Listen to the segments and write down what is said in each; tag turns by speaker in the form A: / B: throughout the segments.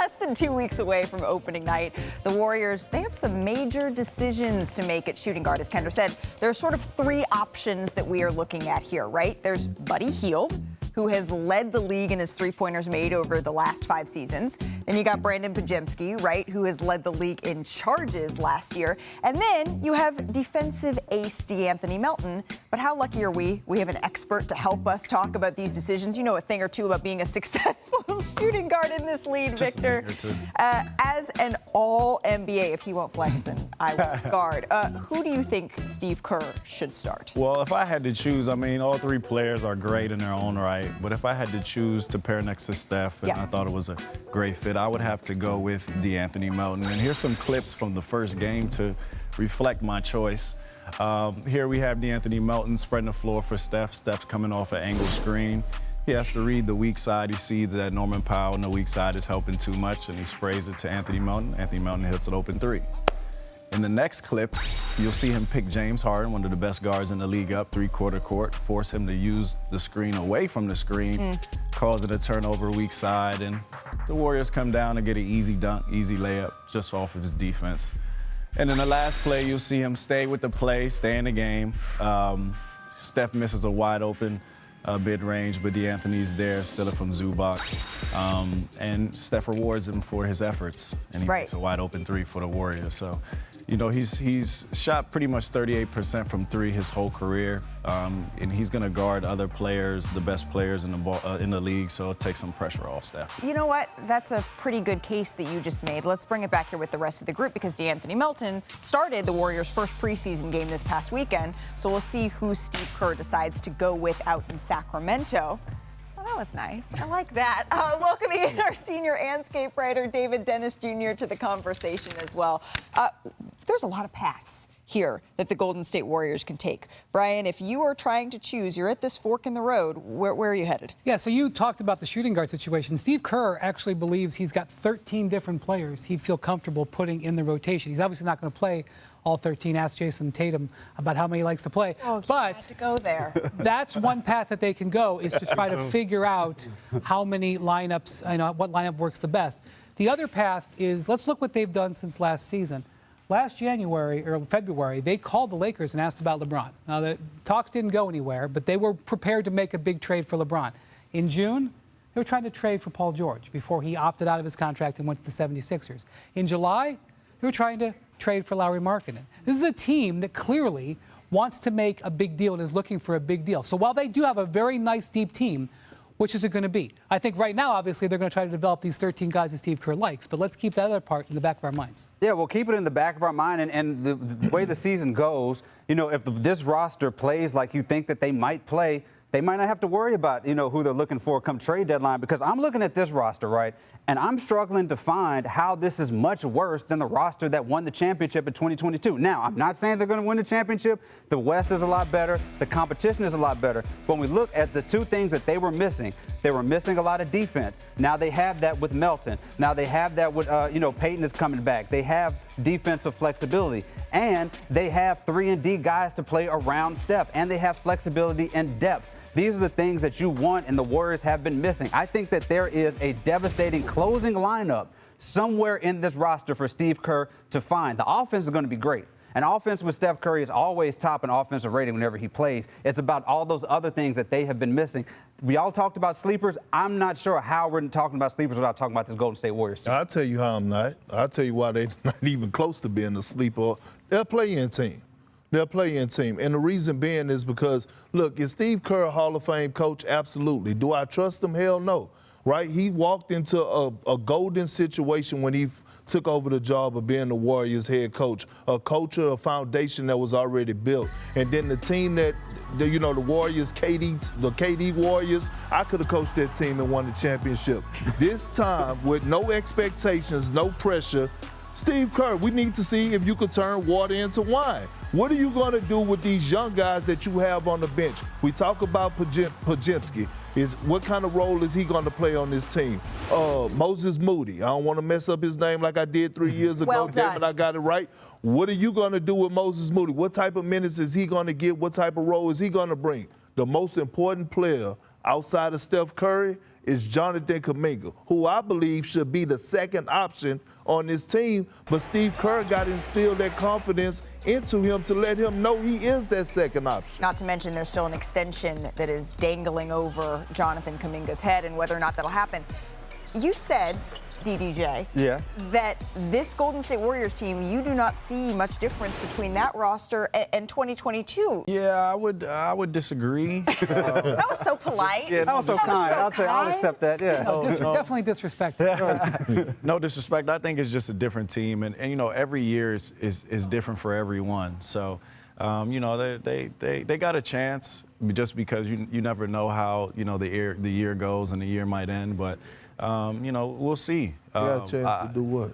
A: less than 2 weeks away from opening night. The Warriors, they have some major decisions to make at shooting guard. As Kendra said, there are sort of three options that we are looking at here, right? There's Buddy Hield, who has led the league in his three-pointers made over the last 5 seasons. Then you got Brandon Podziemski, right, who has led the league in charges last year. And then you have defensive ace DeAnthony Melton. But how lucky are we? We have an expert to help us talk about these decisions. You know a thing or two about being a successful shooting guard in this league, Victor. As an all-NBA, if he won't flex, then I will guard. Who do you think Steve Kerr should start?
B: Well, if I had to choose, I mean, all 3 players are great in their own right. But if I had to choose to pair next to Steph, and I thought it was a great fit, I would have to go with DeAnthony Melton. And here's some clips from the first game to reflect my choice. Here we have DeAnthony Melton spreading the floor for Steph. Steph's coming off an angle screen. He has to read the weak side. He sees that Norman Powell on the weak side is helping too much, and he sprays it to Anthony Melton. Anthony Melton hits an open 3. In the next clip, you'll see him pick James Harden, one of the best guards in the league, up 3-quarter court, force him to use the screen away from the screen, causing a turnover weak side, and the Warriors come down and get an easy dunk, easy layup just off of his defense. And in the last play, you'll see him stay with the play, stay in the game. Steph misses a wide open mid-range, but DeAnthony's there, steal it from Zubac. And Steph rewards him for his efforts, and he makes a wide open 3 for the Warriors. So, you know, he's shot pretty much 38% from 3 his whole career, and he's going to guard other players, the best players in the league, so it'll take some pressure off Steph.
A: You know what? That's a pretty good case that you just made. Let's bring it back here with the rest of the group, because DeAnthony Melton started the Warriors' first preseason game this past weekend, so we'll see who Steve Kerr decides to go with out in Sacramento. Well, that was nice. I like that. Welcoming in our senior Anscape writer, David Dennis Jr., to the conversation as well. There's a lot of paths here that the Golden State Warriors can take. Brian, if you are trying to choose, you're at this fork in the road, where are you headed?
C: Yeah, so you talked about the shooting guard situation. Steve Kerr actually believes he's got 13 different players he'd feel comfortable putting in the rotation. He's obviously not going to play all 13. Ask Jason Tatum about how many he likes to play.
A: Oh,
C: but
A: had to go there.
C: That's one path that they can go, is to try to figure out how many lineups, what lineup works the best. The other path is, let's look what they've done since last season. Last January or February, they called the Lakers and asked about LeBron. Now, the talks didn't go anywhere, but they were prepared to make a big trade for LeBron. In June, they were trying to trade for Paul George before he opted out of his contract and went to the 76ers. In July, they were trying to trade for Lauri Markkanen. This is a team that clearly wants to make a big deal and is looking for a big deal. So while they do have a very nice, deep team, which is it going to be? I think right now, obviously, they're going to try to develop these 13 guys that Steve Kerr likes, but let's keep that other part in the back of our minds.
D: Yeah, we'll keep it in the back of our mind, and the way the season goes, you know, if this roster plays like you think that they might play, they might not have to worry about, you know, who they're looking for come trade deadline, because I'm looking at this roster, right, and I'm struggling to find how this is much worse than the roster that won the championship in 2022. Now, I'm not saying they're going to win the championship. The West is a lot better. The competition is a lot better. But when we look at the 2 things that they were missing a lot of defense. Now they have that with Melton. Now they have that with, Peyton is coming back. They have defensive flexibility. And they have 3-and-D guys to play around Steph. And they have flexibility and depth. These are the things that you want, and the Warriors have been missing. I think that there is a devastating closing lineup somewhere in this roster for Steve Kerr to find. The offense is going to be great. An offense with Steph Curry is always top in offensive rating whenever he plays. It's about all those other things that they have been missing. We all talked about sleepers. I'm not sure how we're talking about sleepers without talking about this Golden State Warriors team.
E: I'll tell you how I'm not. I'll tell you why they're not even close to being a sleeper. They're a play-in team. They're a play-in team. And the reason being is because, look, is Steve Kerr a Hall of Fame coach? Absolutely. Do I trust him? Hell no. Right? He walked into a golden situation when he took over the job of being the Warriors head coach, a culture, a foundation that was already built. And then the team that, the Warriors, the KD Warriors, I could have coached that team and won the championship. This time, with no expectations, no pressure, Steve Kerr, we need to see if you could turn water into wine. What are you going to do with these young guys that you have on the bench? We talk about Podziemski. What kind of role is he going to play on this team? Moses Moody. I don't want to mess up his name like I did 3 years ago.
A: Well done.
E: Damn it, I got it right. What are you going to do with Moses Moody? What type of minutes is he going to get? What type of role is he going to bring? The most important player outside of Steph Curry is Jonathan Kuminga, who I believe should be the second option on this team, but Steve Kerr got to instill that confidence into him to let him know he is that second option.
A: Not to mention there's still an extension that is dangling over Jonathan Kuminga's head and whether or not that'll happen. You said, DDJ, that this Golden State Warriors team, you do not see much difference between that roster and 2022.
B: Yeah, I would disagree.
A: That was so polite.
D: Yeah, that was so kind. I'll accept that. Yeah.
C: No, definitely disrespectful.
B: No disrespect. I think it's just a different team, and you know, every year is different for everyone. So, you know, they got a chance just because you never know how, you know, the year goes and the year might end, but. You know, we'll see.
E: They got a chance to do what?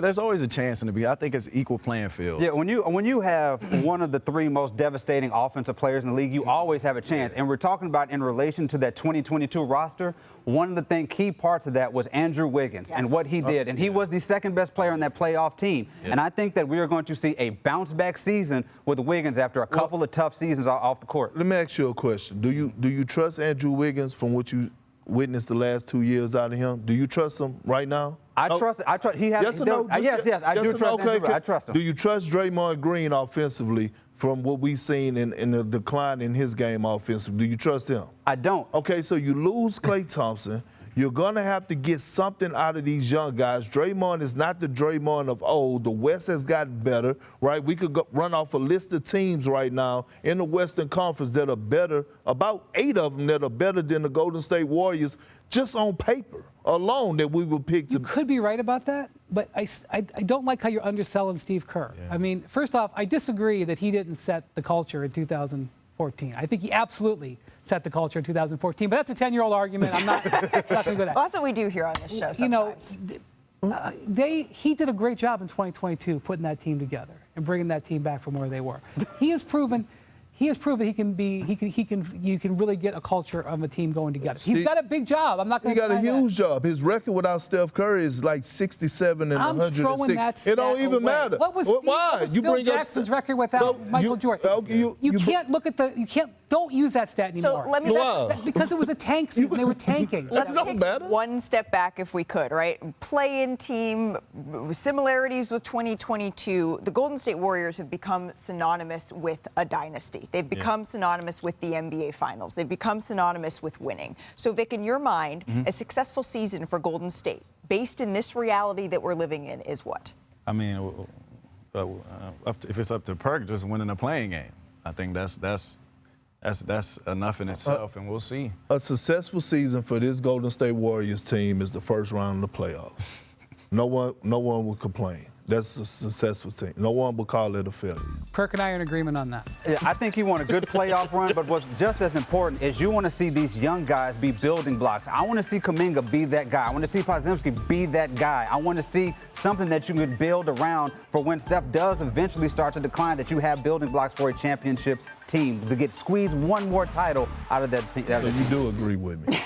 B: There's always a chance in the beginning. I think it's equal playing field.
D: Yeah, when you have one of the three most devastating offensive players in the league, you always have a chance. And we're talking about in relation to that 2022 roster, one of the key parts of that was Andrew Wiggins and what he did. And he was the second best player on that playoff team. Yeah. And I think that we are going to see a bounce-back season with Wiggins after a couple of tough seasons off the court.
E: Let me ask you a question. Do you trust Andrew Wiggins from what you witnessed the last 2 years out of him? Do you trust him right now?
D: I trust. He has.
E: Yes or no?
D: Yes. I do trust him. I trust him.
E: Do you trust Draymond Green offensively from what we've seen in the decline in his game offensively? Do you trust him?
D: I don't.
E: Okay, so you lose Klay Thompson. You're going to have to get something out of these young guys. Draymond is not the Draymond of old. The West has gotten better, right? We could run off a list of teams right now in the Western Conference that are better, about 8 of them that are better than the Golden State Warriors just on paper alone that we would pick.
C: You could be right about that, but I don't like how you're underselling Steve Kerr. Yeah. I mean, first off, I disagree that he didn't set the culture in 2014. I think he absolutely set the culture in 2014, but that's a 10-year-old argument. I'm not going to go that.
A: Well, that's what we do here on this show sometimes.
C: You know, he did a great job in 2022 putting that team together and bringing that team back from where they were. He has proven you can really get a culture of a team going together. He's got a big job. I'm not going to.
E: He got a huge job. His record without Steph Curry is like 67 and 106.
C: I'm throwing that stat
E: it don't even matter.
C: What was Phil Jackson's record without Michael Jordan? You can't look at don't use that stat anymore.
A: So let me
C: because it was a tank season. They were tanking.
A: Let's take one step back if we could, right? Play-in team, similarities with 2022. The Golden State Warriors have become synonymous with a dynasty. They've become synonymous with the NBA Finals. They've become synonymous with winning. So, Vic, in your mind, a successful season for Golden State, based in this reality that we're living in, is what?
B: I mean, if it's up to Perk, just winning a playing game. I think that's enough in itself, and we'll see.
E: A successful season for this Golden State Warriors team is the first round of the playoffs. No one will complain. That's a successful team. No one will call it a failure.
C: Perk and I are in agreement on that.
D: Yeah, I think you want a good playoff run, but what's just as important is you want to see these young guys be building blocks. I want to see Kuminga be that guy. I want to see Podziemski be that guy. I want to see something that you can build around for when Steph does eventually start to decline, that you have building blocks for a championship team to get squeezed one more title out of that team.
E: You do agree with me.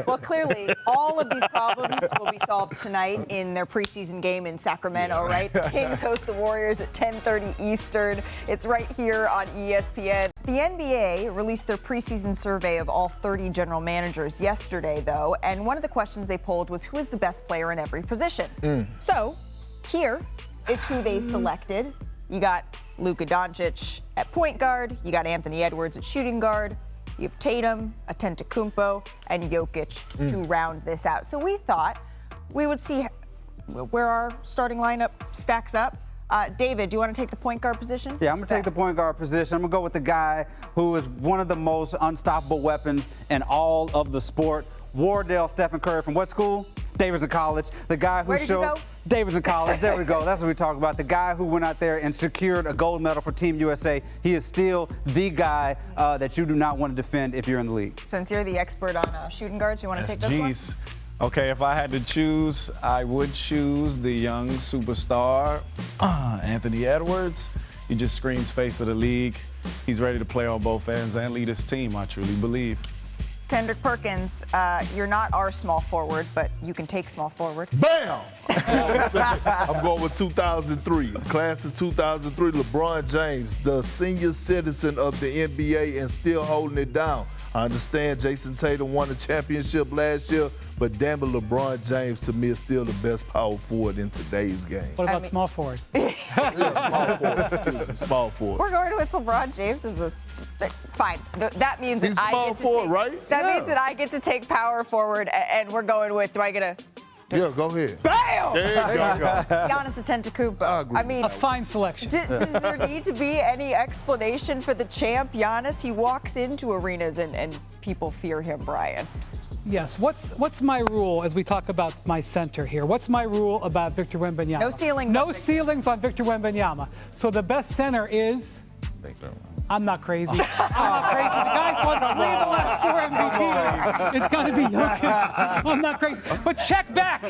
A: Well, clearly, all of these problems will be solved tonight in their preseason game in Sacramento, right? The Kings host the Warriors at 10:30 Eastern. It's right here on ESPN. The NBA released their preseason survey of all 30 general managers yesterday, though, and one of the questions they polled was who is the best player in every position. So here is who they selected. You got Luka Doncic at point guard. You got Anthony Edwards at shooting guard. You have Tatum, Antetokounmpo, and Jokic to round this out. So we thought we would see where our starting lineup stacks up. David, do you want to take the point guard position?
D: Yeah, I'm going to take the point guard position. I'm going to go with the guy who is one of the most unstoppable weapons in all of the sport. Wardell Stephen Curry from what school? Davidson College. The guy who
A: Where did you go?
D: Davidson College. There we go. That's what we talk about. The guy who went out there and secured a gold medal for Team USA. He is still the guy that you do not want to defend if you're in the league.
A: Since you're the expert on shooting guards, you want to take this one?
B: Okay, if I had to choose, I would choose the young superstar, Anthony Edwards. He just screams face of the league. He's ready to play on both ends and lead his team, I truly believe.
A: Kendrick Perkins, you're not our small forward, but you can take small forward.
E: Bam! I'm going with 2003. Class of 2003, LeBron James, the senior citizen of the NBA and still holding it down. I understand Jason Tatum won a championship last year, but damn it, LeBron James to me is still the best power forward in today's game.
C: What about small forward?
E: Yeah, small forward. Excuse me, small forward.
A: We're going with LeBron James as a fine. That means
E: He's
A: that
E: small
A: I get to
E: forward,
A: take,
E: right?
A: That
E: Yeah.
A: means that I get to take power forward, and we're going with. Do I get a?
E: Yeah, go ahead.
A: Bam!
E: There you go.
A: Giannis Antetokounmpo. I mean,
C: A fine selection.
A: does there need to be any explanation for the champ Giannis? He walks into arenas and people fear him, Brian.
C: Yes. What's my rule as we talk about my center here? What's my rule about Victor Wembanyama?
A: No ceilings.
C: No ceilings on Victor Wembanyama. So the best center is. I'm not crazy. I'm not crazy. The guy's won 3 of the last 4 MVPs. It's going to be Jokic. I'm not crazy. But check back.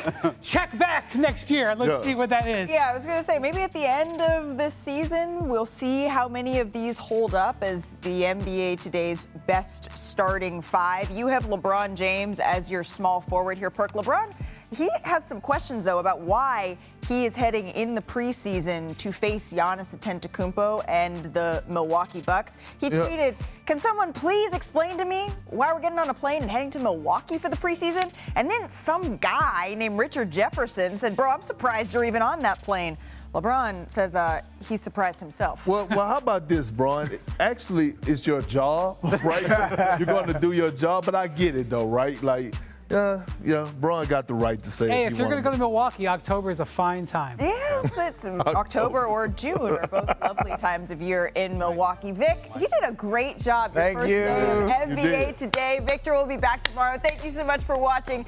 C: Check back next year. Let's see what that is.
A: Yeah, I was going to say, maybe at the end of this season, we'll see how many of these hold up as the NBA Today's best starting 5. You have LeBron James as your small forward here, Perk. LeBron, he has some questions, though, about why he is heading in the preseason to face Giannis Antetokounmpo and the Milwaukee Bucks. He tweeted, "Can someone please explain to me why we're getting on a plane and heading to Milwaukee for the preseason?" And then some guy named Richard Jefferson said, "Bro, I'm surprised you're even on that plane." LeBron says he's surprised himself.
E: Well, how about this, Brian? Actually, it's your job, right? You're going to do your job, but I get it, though, right? Like, yeah, Braun got the right to say.
C: Hey, if you're going to go to Milwaukee, October is a fine time.
A: Yeah, it's October or June are both lovely times of year in Milwaukee. Vic, you did a great job your first day of NBA Today. Victor will be back tomorrow. Thank you so much for watching.